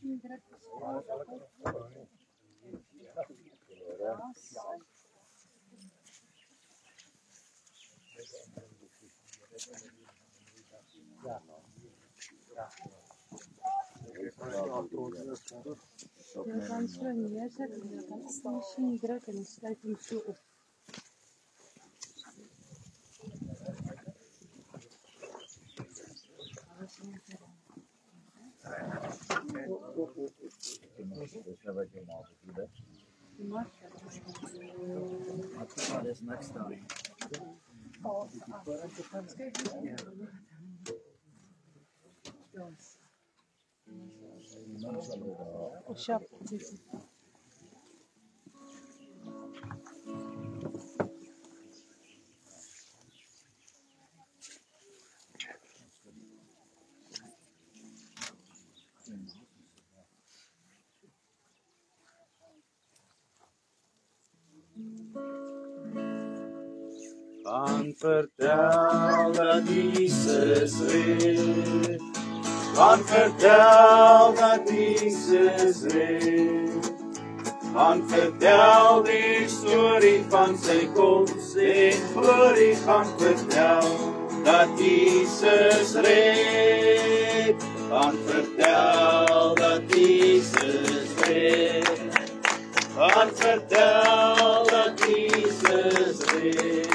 Je kan zo neerzetten, je kan de machine drukken en sluit hem zo op. This next time. Gaan vertel dat Jesus redt. Gaan vertel dat Jesus redt. Gaan vertel die storie van sy koms en glorie. Gaan vertel dat Jesus redt. Gaan vertel dat Jesus redt. Gaan vertel dat Jesus redt.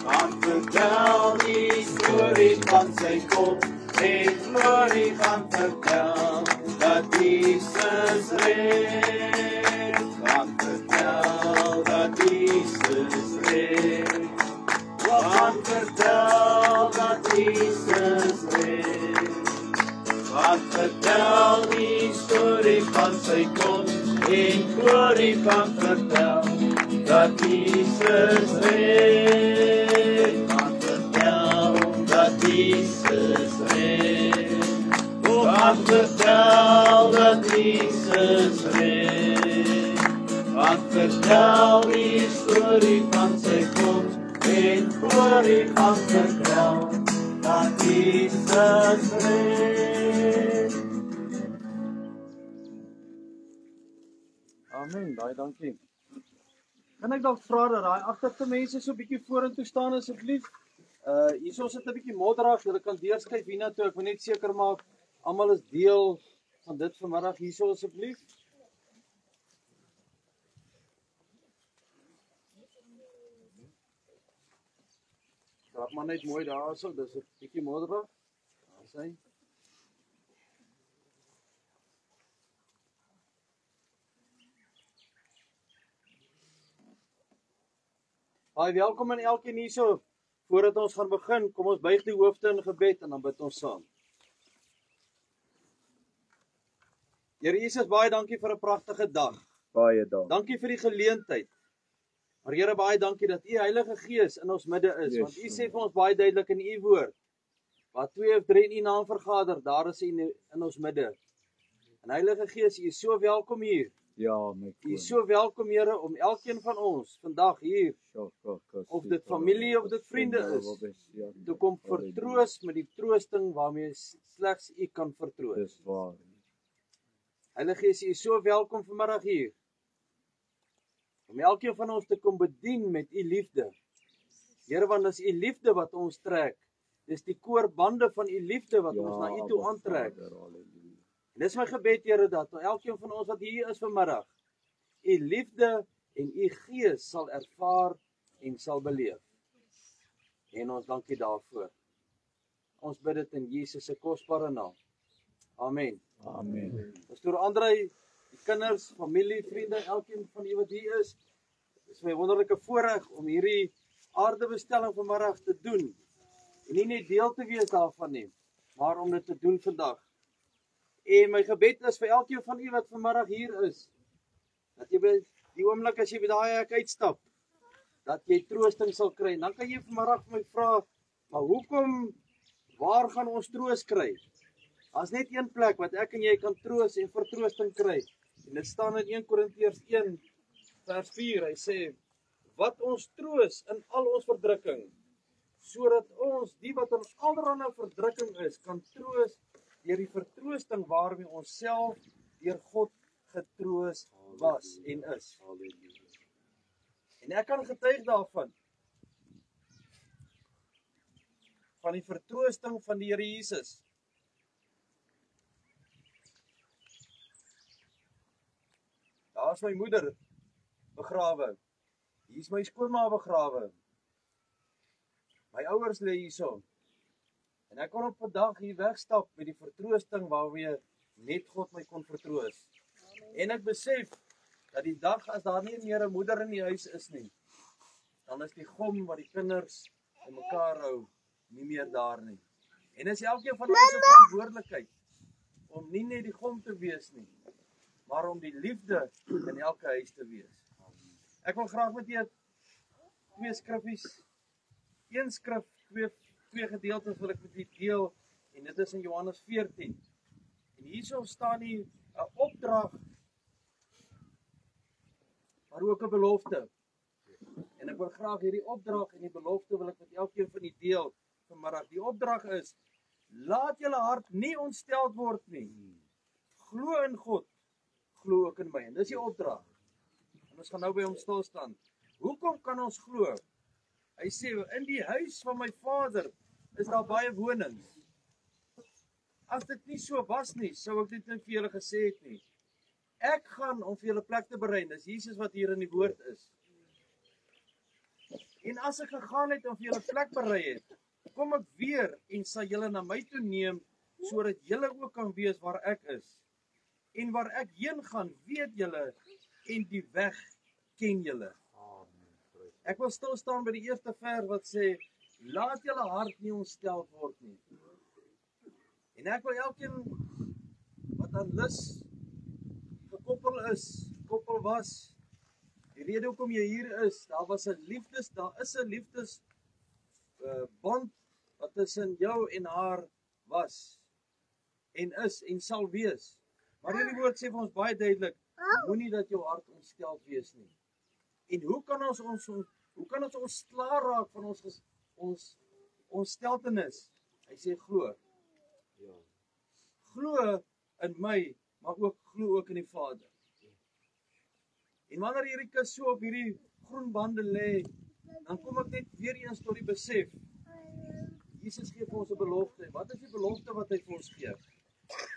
Gaan vertel die storie van sy kom en glorie. Gaan vertel dat Jesus redt. Gaan vertel dat Jesus redt. Gaan vertel dat Jesus redt. Gaan vertel die storie van sy kom en glorie. Gaan vertel dat Jesus redt. Gaan vertel dat Jesus redt. Gaan vertel dat Jesus redt. Gaan vertel die storie van sy koms en glorie. Gaan vertel dat Jesus redt. Amen, baie dankie. Kan ek dalk vra dat daai agterste mense so 'n bietjie vorentoe staan asseblief? Hierso sit 'n bietjie modderig, julle kan deurskyf hiernatoe. Ek wil net seker maak almal is deel van dit vanmiddag hierso asseblief. Raak maar net mooi daarso, dis 'n bietjie modderig. Daar is hy. Baie welkom aan elkeen hierso. Voordat ons gaan begin, kom ons buig die hoofde in gebed en dan bid ons saam. Here Jesus, baie dankie vir 'n pragtige dag. Baie dankie. Dankie vir die geleentheid. Maar Here, baie dankie dat U Heilige Gees in ons midde is, want U sê vir ons baie duidelik in U woord, waar 2 of 3 in U naam vergader, daar is U in ons midde. En Heilige Gees, U is so welkom hier. Ja, my U is so welkom, Here, om elkeen van ons vandag hier, of dit familie of dit vriende is, te kom vertroos met die troosting waarmee slegs U kan vertroos. Dis waar. Heilige Gees, U is so welkom vanmiddag hier, om elkeen van ons te kom bedien met U liefde. Here, want dis U liefde wat ons trek. Dis die koorbande van U liefde wat ons na U toe aantrek. En dis my gebed, Here, dat elkeen van ons wat hier is vanmiddag, U liefde en U Gees sal ervaar en sal beleef. En ons dankie daarvoor. Ons bid dit in Jesus se kosbare naam. Amen. Amen. Pastoor Andrei, die kinders, familie, vriende, elkeen van u wat hier is, is my wonderlike voorreg om hierdie aardebestelling vanmiddag te doen. En nie net deel te wees daarvan nie, maar om dit te doen vandag. En my gebed is vir elkeen van u wat vanmiddag hier is, dat jy by die oomblik as jy by daai hek uitstap, dat jy troosting sal kry. En dan kan jy vanmiddag vir my vra, maar hoekom, waar gaan ons troos kry? Daar's net een plek wat ek en jy kan troos en vertroosting kry. En dit staan in 1 Korintiërs 1 vers 4. Hy sê, wat ons troos in al ons verdrukking, sodat ons, die wat in allerlei verdrukking is, kan troos deur die vertroosting waarmee ons self deur God getroos was en is. En ek kan getuig daarvan, van die vertroosting van die Here Jesus. Daar is my moeder begrawe. Hier is my skoonma begrawe. My ouers lê hierso. En ek kon op 'n dag hier wegstap met die vertroosting waarmee net God my kon vertroos. En ek besef dat die dag as daar nie meer 'n moeder in die huis is nie, dan is die gom wat die kinders in mekaar hou nie meer daar nie. En is elkeen van ons se verantwoordelikheid om nie net die gom te wees nie, maar om die liefde in elke huis te wees. Ek wil graag met julle twee skriffies, een skrif, twee gedeeltes wil ek met julle deel, en dit is in Johannes 14. En hierso staan hier 'n opdrag, maar ook 'n belofte. En ek wil graag hierdie opdrag en die belofte wil ek met elkeen van julle deel vanmiddag. Die opdrag is: laat julle hart nie ontsteld word nie. Glo in God, glo ook in my. En dis die opdrag. En ons gaan nou by hom stil staan. Hoekom kan ons glo? Hy sê, in die huis van my Vader is daar baie wonings. As dit nie so was nie, sou ek dit nie vir julle gesê het nie. Ek gaan om vir julle plek te berei. Dis Jesus wat hier in die woord is. En as ek gegaan het om vir julle plek berei het, kom ek weer en sal julle na my toe neem, sodat julle ook kan weet waar ek is. En waar ek heen gaan, weet julle, en die weg ken julle. Ek wil stil staan by die eerste vers wat sê, laat julle hart nie ontsteld word nie. En ek wil elkeen wat aan lus gekoppel was, die rede hoekom jy hier is, daar is 'n liefdes band wat tussen jou en haar was, en is, en sal wees. Maar hierdie woord sê vir ons baie duidelik, moenie dat jou hart ontsteld wees nie. En hoe kan ons ontslae raak van ons ontsteltenis? Hy sê glo. Glo in my, maar ook glo ook in die Vader. En wanneer hierdie kus so op hierdie groen bande lê, dan kom ek net weer eens tot die besef. Jesus gee vir ons 'n belofte. Wat is die belofte wat hy vir ons gee?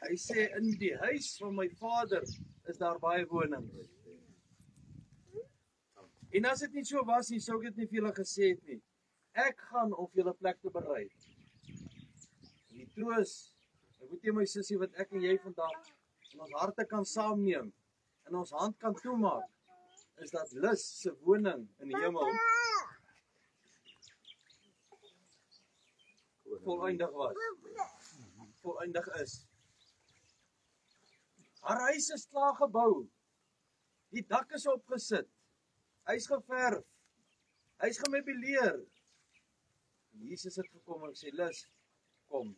Hy sê, in die huis van my Vader is daar baie wonings. En as dit nie so was nie, sou ek dit nie vir julle gesê het nie. Ek gaan om vir julle plek te berei. En die troos, ek moet my sussie wat ek en jy vandag in ons harte kan saamneem, in ons hand kan toemaak, is dat Lus se woning in die hemel voleindig was. Voleindig is. Haar huis is klaar gebou. Die dak is opgesit. Hy's geverf. Hy's gemeubileer. Jesus het gekom en sê, Lus, kom.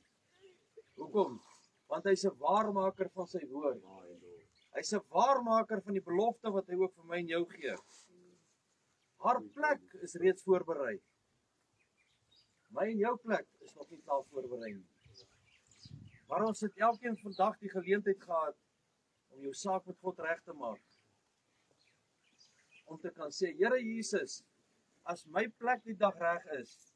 Hoekom? Want hy's 'n waarmaker van sy woord. Hy's 'n waarmaker van die belofte wat hy ook vir my en jou gee. Haar plek is reeds voorberei. My en jou plek is nog nie klaar voorberei nie. Maar ons het elkeen vandag die geleentheid gehad om jou saak met God reg te maak. Om te kan sê, Here Jesus, as my plek die dag reg is,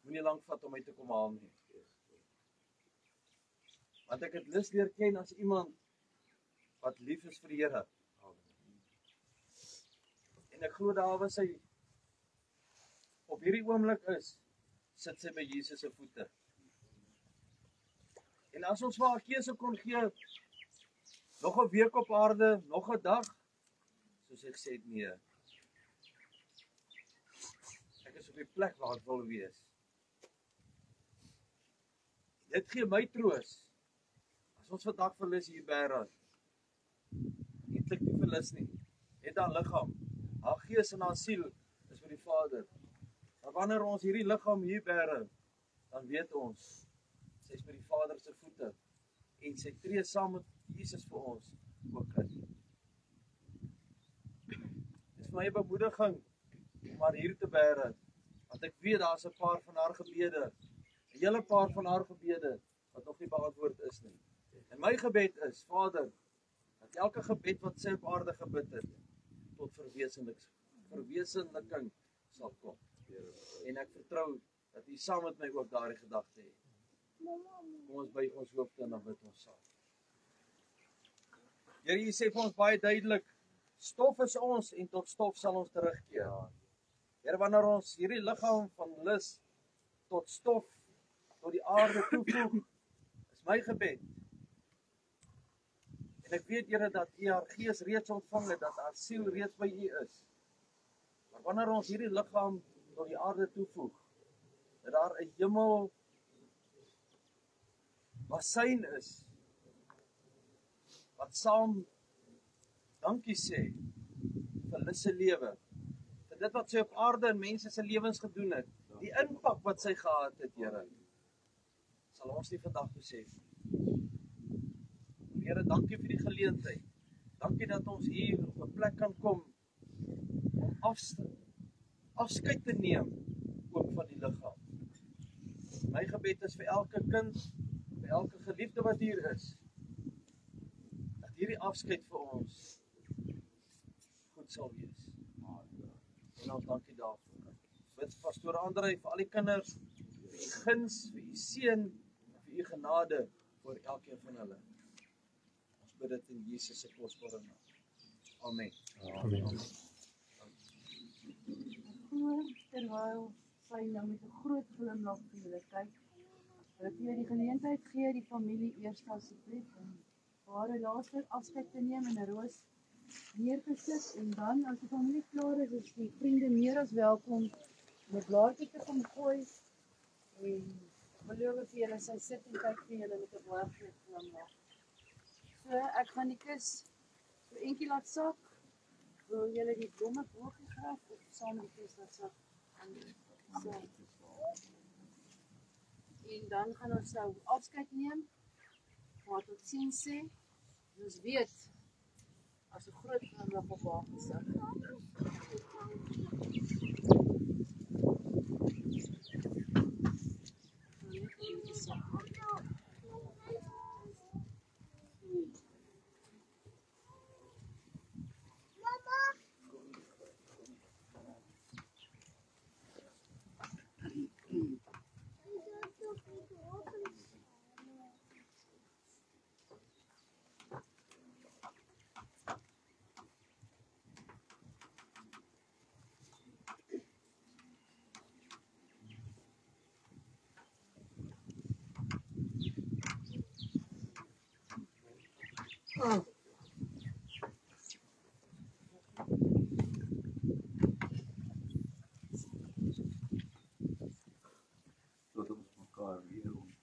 moenie lank vat om my te kom haal nie. Want ek het Lus leer ken as iemand wat lief is vir die Here. En ek glo daar waar sy op hierdie oomblik is, sit sy by Jesus se voete. En as ons vir haar keuse kon gee, nog 'n week op aarde, nog 'n dag, soos hy gesê het, nee. Ek is op die plek waar ek wil wees. Dit gee my troos. As ons vandag verlis hier bære, eintlik nie verlis nie, het haar liggaam, haar gees en haar siel is vir die Vader. Maar wanneer ons hierdie liggaam hier bære, dan weet ons, sy is by die Vader se voete, en sy tree saam met Jesus vir ons ook in. Dit is vir my 'n bemoediging om haar hier te bære, want ek weet daar is 'n paar van haar gebede hele paar van haar gebede wat nog nie beantwoord is nie. En my gebed is, Vader, dat elke gebed wat sy op aarde gebid het, tot verwesenliking sal kom. En ek vertrou dat U saam met my ook daardie gedagte het. Kom ons buig ons hoofde en dan bid ons saam. Here, U sê vir ons baie duidelik, stof is ons en tot stof sal ons terugkeer. Here, wanneer ons hierdie liggaam van lus tot stof, tot die aarde toevoeg, is my gebed. En ek weet, Here, dat U haar gees reeds ontvang het, dat haar siel reeds by U is. Maar wanneer ons hierdie liggaam tot die aarde toevoeg, dat daar 'n hemel bassein is, wat saam dankie sê vir Lis se lewe, vir dit wat sy op aarde en mense se lewens gedoen het, die impak wat sy gehad het, Here, sal ons nie vandag besef. Here, dankie vir die geleentheid. Dankie dat ons hier op 'n plek kan kom om afskeid te neem ook van die liggaam. My gebed is vir elke kind, vir elke geliefde wat hier is, dat hierdie afskeid vir ons goed sal wees. En ons dankie daarvoor. Bid pastoor André vir al die kinders, vir U guns, vir U seën, en vir U genade vir elkeen van hulle. Ons bid dit in Jesus se kosbare naam. Amen. Terwyl sy nou met 'n groot glimlag vir julle kyk, wil ek julle die geleentheid gee die familie eers asseblief om haar laaste afskeid te neem en 'n roos neer te sit, en dan as die familie klaar is die vriende meer as welkom om 'n blaartjie te kom gooi, en beloof vir julle, sy sit en kyk vir julle met 'n baie groot glimlag. So, ek gaan die kus so eentjie laat sak. Wil julle die blomme bogie graag of saam die kus laat sak? So. En dan gaan ons nou afskeid neem, maar totsiens sê, ons weet, as 'n groot glimlag op haar gesig. Laat ons mekaar weer ontmoet.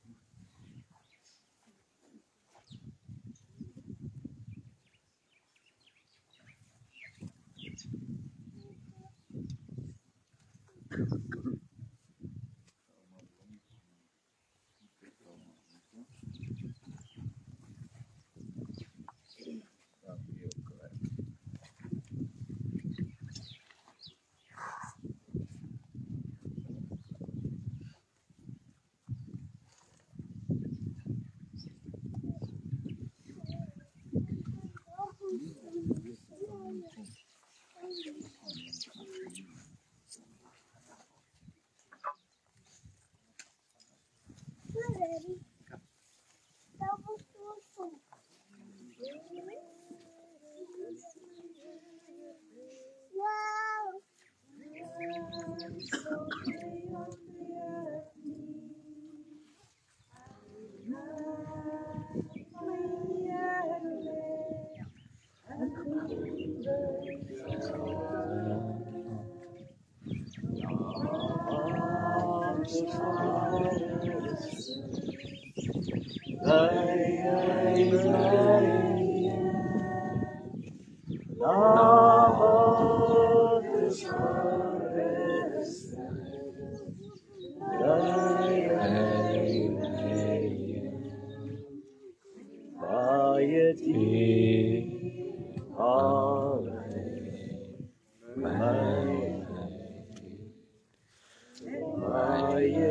Baie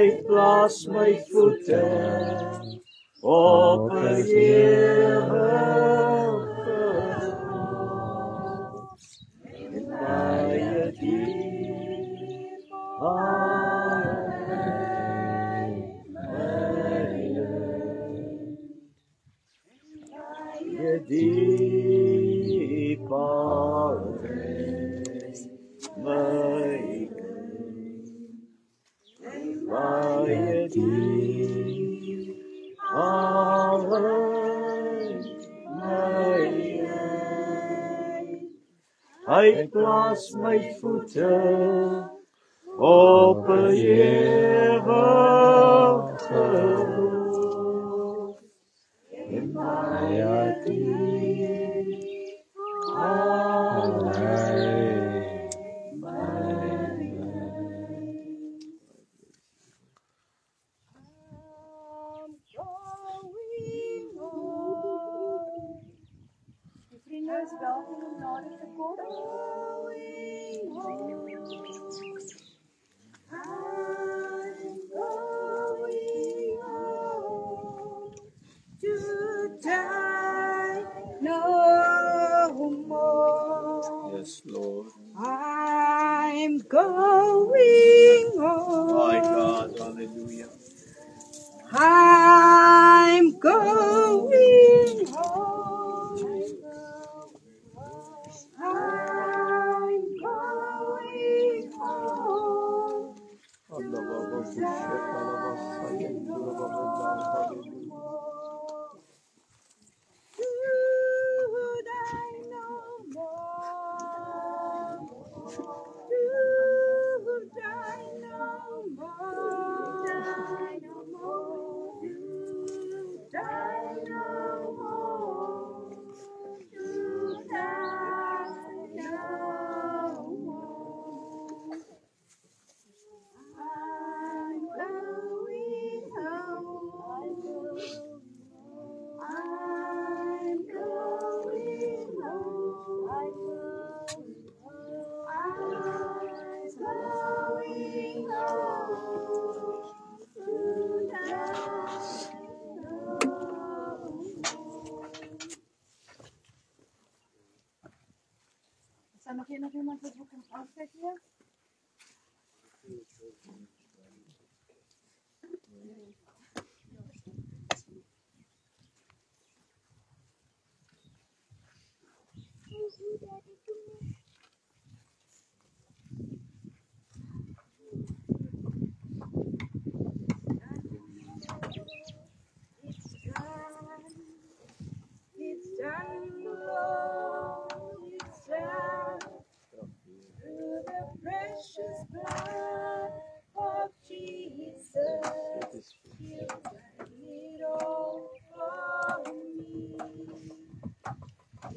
Hy plaas my voete op 'n ewige grond. En baie diep baie diep is my baie diep Hy plaas my voete op 'n ewige grond. En baie diep Die vriende is welkom om nader te kom. Yes, Lord. I'm going home. My God, hallelujah. I'm going home. I'm going home. Should I know more? Should I know more? Should I know more? Should I know more? Should I know more? I'm going home. I'm going home. I'm going home. Is daar nog iemand wat ook kan afzetten? It's done, Lord, it's done. Through the precious blood of Jesus, you done it all for me.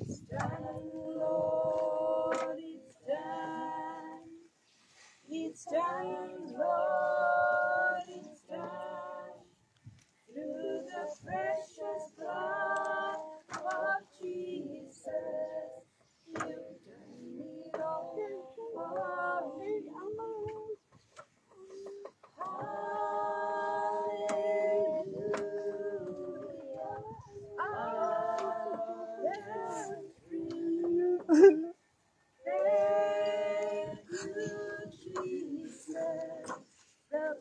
It's done, Lord, it's done. It's done, Lord, it's done. Through the precious blood of Jesus, you've done it all for me. Hallelujah. Hallelujah. Thank you, Jesus. The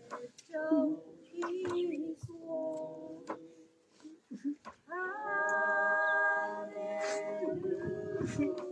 battle is won. Hallelujah.